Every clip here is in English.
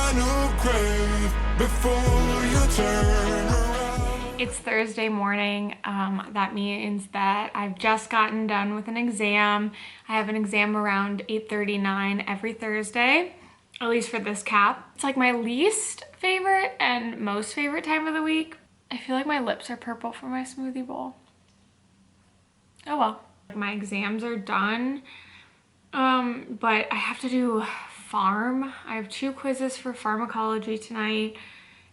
final grave before you turn around. It's Thursday morning. That means that I've just gotten done with an exam. I have an exam around 8:39 every Thursday, at least for this cap. It's like my least favorite and most favorite time of the week. I feel like my lips are purple for my smoothie bowl. Oh well. My exams are done, but I have to do pharm. I have 2 quizzes for pharmacology tonight,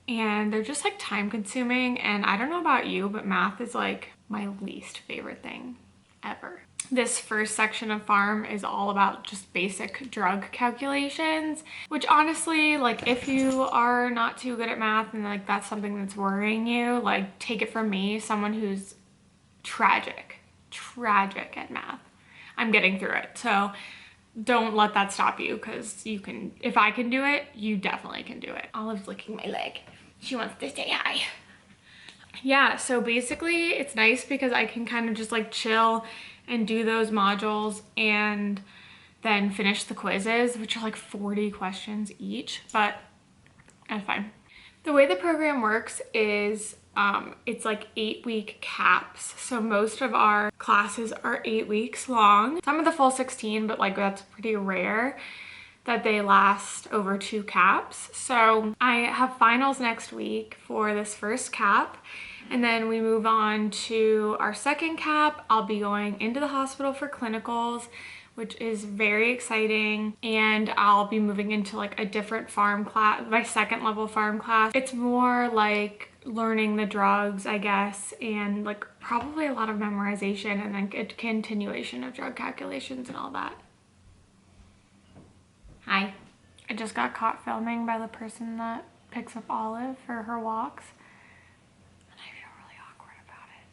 and they're just like time consuming, and I don't know about you, but math is like my least favorite thing ever. This first section of pharm is all about just basic drug calculations, which honestly, like if you are not too good at math and like that's something that's worrying you, like take it from me, someone who's tragic at math. I'm getting through it, so don't let that stop you, because you can. If I can do it, you definitely can do it. Olive's licking my leg. She wants to say hi. Yeah, so basically it's nice because I can kind of just like chill and do those modules and then finish the quizzes, which are like 40 questions each, but that's fine. The way the program works is it's like 8-week caps. So most of our classes are 8 weeks long. Some of the full 16, but like that's pretty rare that they last over 2 caps. So I have finals next week for this first cap, and then we move on to our second cap. I'll be going into the hospital for clinicals, which is very exciting, and I'll be moving into like a different pharm class, my second level pharm class. It's more like learning the drugs, I guess, and like probably a lot of memorization and then a continuation of drug calculations and all that. Hi. I just got caught filming by the person that picks up Olive for her walks, and I feel really awkward about it.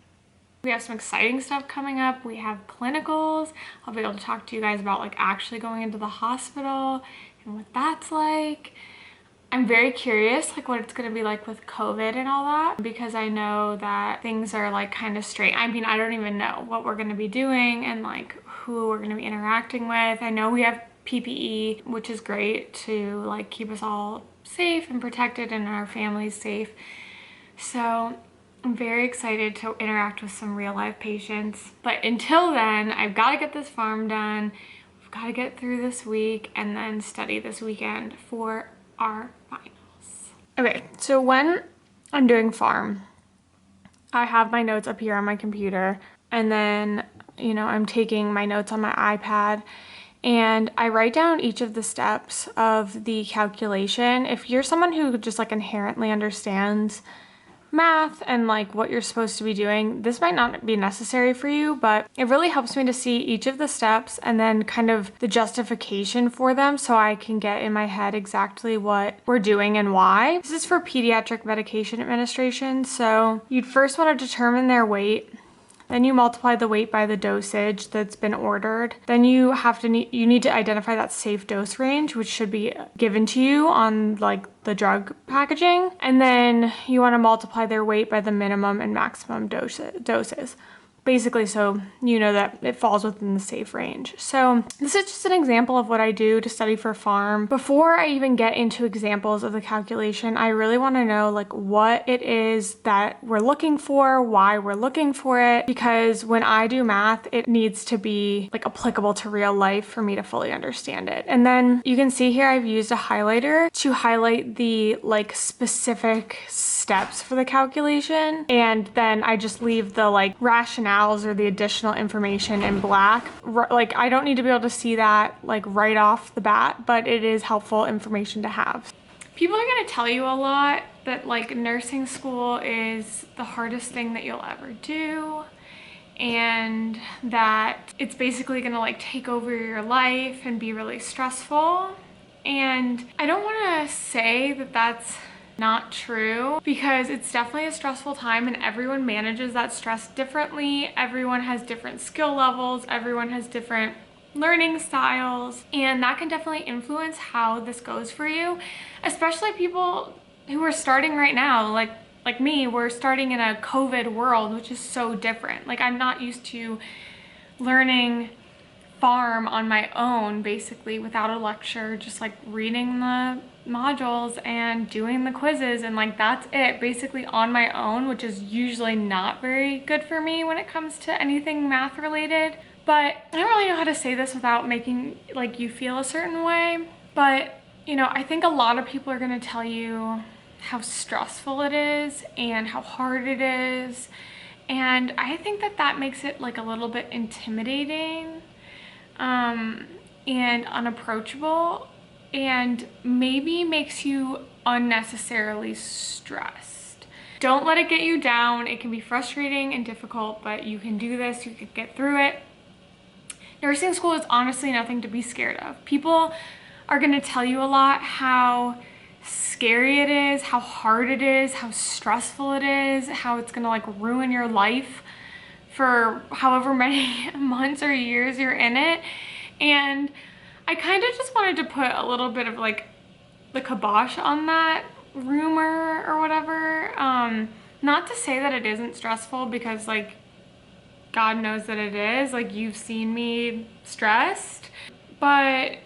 We have some exciting stuff coming up. We have clinicals. I'll be able to talk to you guys about like actually going into the hospital and what that's like. I'm very curious like what it's gonna be like with COVID and all that, because I know that things are like kind of straight. I mean, I don't even know what we're gonna be doing and like who we're gonna be interacting with. I know we have PPE, which is great to like keep us all safe and protected and our families safe. So I'm very excited to interact with some real life patients. But until then, I've got to get this pharm done. We've got to get through this week and then study this weekend for our finals. Okay, so when I'm doing pharm, I have my notes up here on my computer, and then, you know, I'm taking my notes on my iPad, and I write down each of the steps of the calculation. If you're someone who just like inherently understands math and like what you're supposed to be doing, this might not be necessary for you, but it really helps me to see each of the steps and then kind of the justification for them, so I can get in my head exactly what we're doing and why. This is for pediatric medication administration, so you'd first want to determine their weight. Then you multiply the weight by the dosage that's been ordered. Then you need to identify that safe dose range, which should be given to you on like the drug packaging. And then you want to multiply their weight by the minimum and maximum doses. Basically, so you know that it falls within the safe range. So this is just an example of what I do to study for pharm. Before I even get into examples of the calculation, I really want to know like what it is that we're looking for, why we're looking for it, because when I do math, it needs to be like applicable to real life for me to fully understand it. And then you can see here I've used a highlighter to highlight the like specific steps for the calculation, and then I just leave the like rationale or the additional information in black. Like I don't need to be able to see that like right off the bat, but it is helpful information to have. People are going to tell you a lot that like nursing school is the hardest thing that you'll ever do, and that it's basically going to like take over your life and be really stressful. And I don't want to say that that's not true, because it's definitely a stressful time and everyone manages that stress differently. Everyone has different skill levels, everyone has different learning styles, and that can definitely influence how this goes for you, especially people who are starting right now. Like me, we're starting in a COVID world, which is so different. Like I'm not used to learning farm on my own, basically without a lecture, just like reading the modules and doing the quizzes, and like that's it, basically on my own, which is usually not very good for me when it comes to anything math related. But I don't really know how to say this without making like you feel a certain way, but you know, I think a lot of people are going to tell you how stressful it is and how hard it is, and I think that that makes it like a little bit intimidating and unapproachable, and maybe makes you unnecessarily stressed. Don't let it get you down. It can be frustrating and difficult, but you can do this, you can get through it. Nursing school is honestly nothing to be scared of. People are going to tell you a lot how scary it is, how hard it is, how stressful it is, how it's going to like ruin your life for however many months or years you're in it. And I kind of just wanted to put a little bit of like the kibosh on that rumor or whatever. Not to say that it isn't stressful, because like God knows that it is. Like, you've seen me stressed, but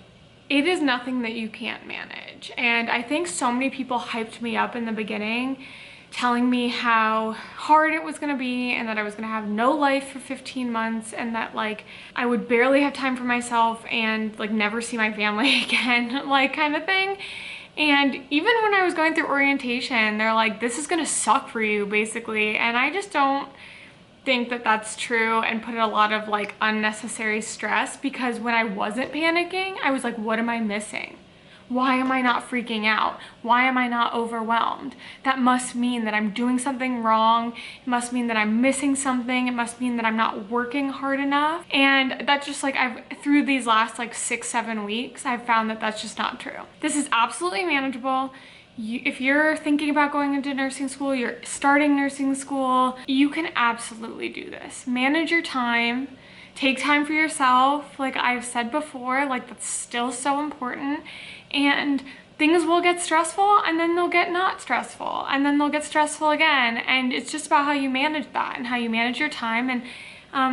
it is nothing that you can't manage. And I think so many people hyped me up in the beginning, telling me how hard it was gonna be and that I was gonna have no life for 15 months and that like I would barely have time for myself and like never see my family again, like kind of thing. And even when I was going through orientation, they're like, this is gonna suck for you, basically. And I just don't think that that's true, and put a lot of like unnecessary stress, because when I wasn't panicking, I was like, what am I missing? Why am I not freaking out? Why am I not overwhelmed? That must mean that I'm doing something wrong. It must mean that I'm missing something. It must mean that I'm not working hard enough. And that's just like, through these last like 6-7 weeks, I've found that that's just not true. This is absolutely manageable. If you're thinking about going into nursing school, you're starting nursing school, you can absolutely do this. Manage your time. Take time for yourself. Like I've said before, like that's still so important. And things will get stressful, and then they'll get not stressful, and then they'll get stressful again. And it's just about how you manage that, and how you manage your time, and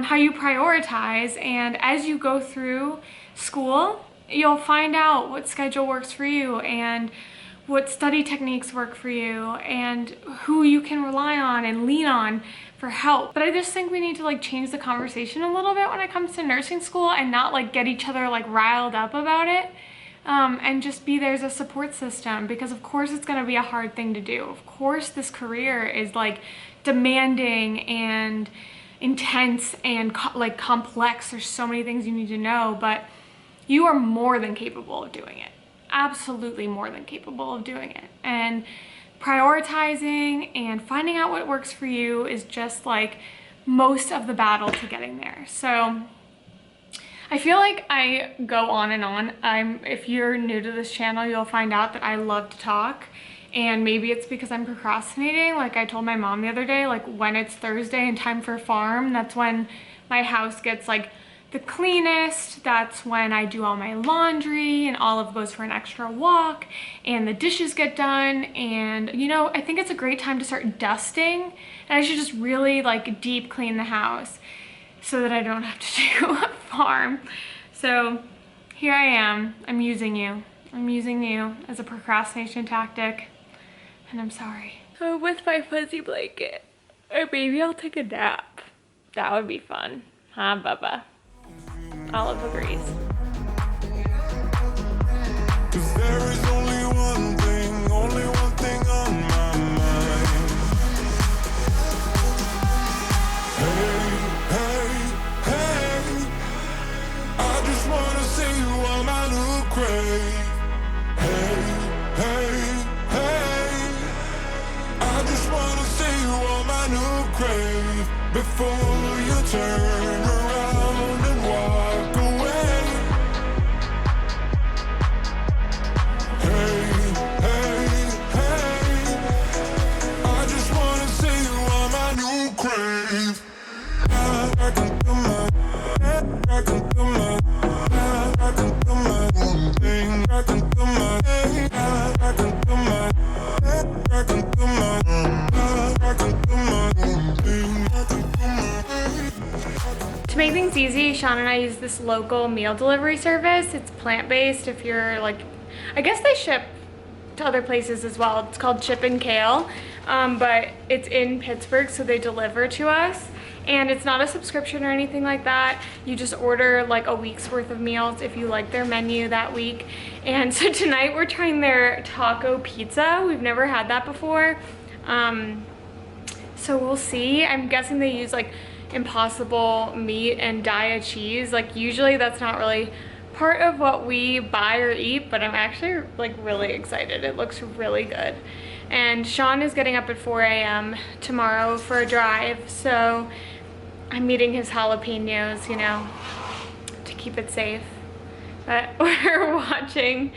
how you prioritize. And as you go through school, you'll find out what schedule works for you, and what study techniques work for you, and who you can rely on and lean on for help. But I just think we need to like change the conversation a little bit when it comes to nursing school, and not like get each other like riled up about it, and just be there as a support system, because of course it's going to be a hard thing to do. Of course this career is like demanding and intense and like complex. There's so many things you need to know, but you are more than capable of doing it. Absolutely more than capable of doing it. And prioritizing and finding out what works for you is just like most of the battle to getting there. So I feel like I go on and on. If you're new to this channel, you'll find out that I love to talk, and maybe it's because I'm procrastinating. Like I told my mom the other day, like when it's Thursday and time for farm, that's when my house gets like the cleanest. That's when I do all my laundry, and Olive goes for an extra walk, and the dishes get done. And you know, I think it's a great time to start dusting, and I should just really like deep clean the house so that I don't have to do a farm. So here I am. I'm using you as a procrastination tactic, and I'm sorry. So with my fuzzy blanket, or maybe I'll take a nap. That would be fun, huh, Bubba? Olive agrees. 'Cause there is only one thing on my mind. Hey, I just wanna see you on my new grave. Hey, I just wanna see you on my new grave before you turn around and walk away. easy. Sean and I use this local meal delivery service. It's plant-based. If you're like, I guess they ship to other places as well. It's called Chip and Kale, but it's in Pittsburgh, so they deliver to us. And it's not a subscription or anything like that. You just order like a week's worth of meals if you like their menu that week. And so tonight we're trying their taco pizza. We've never had that before. So we'll see. I'm guessing they use like Impossible meat and Daiya cheese. Like usually that's not really part of what we buy or eat, but I'm actually like really excited. It looks really good. And Sean is getting up at 4 a.m. tomorrow for a drive, so I'm eating his jalapenos, you know, to keep it safe. But we're watching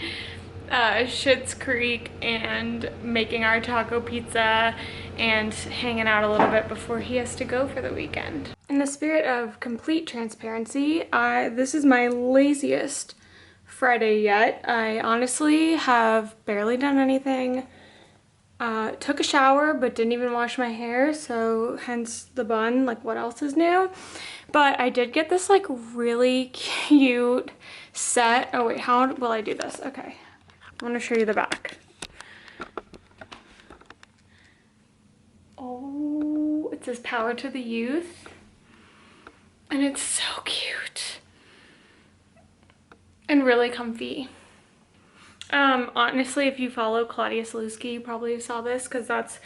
Schitt's Creek and making our taco pizza and hanging out a little bit before he has to go for the weekend. In the spirit of complete transparency, this is my laziest Friday yet. I honestly have barely done anything. Took a shower but didn't even wash my hair, so hence the bun. Like, what else is new? But I did get this like really cute set. Oh wait, how will I do this? Okay, I'm gonna show you the back. Oh, it says power to the youth, and it's so cute and really comfy. Honestly, if you follow Claudia Saluski, you probably saw this because that's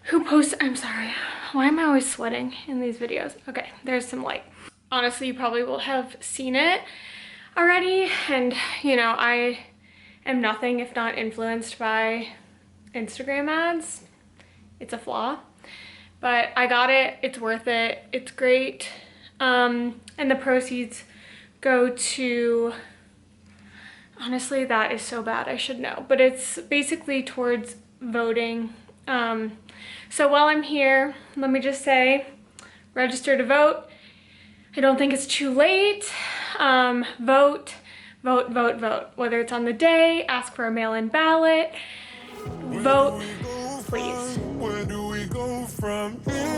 who posts. I'm sorry, why am I always sweating in these videos? Okay, there's some light. Honestly, you probably will have seen it already, and you know, I am nothing if not influenced by Instagram ads. It's a flaw, but I got it. It's worth it. It's great. And the proceeds go to, honestly, that is so bad, I should know, but it's basically towards voting. So while I'm here, let me just say, register to vote. I don't think it's too late. Vote, vote, vote, vote. Whether it's on the day, ask for a mail-in ballot, vote, please. Where do we go from here?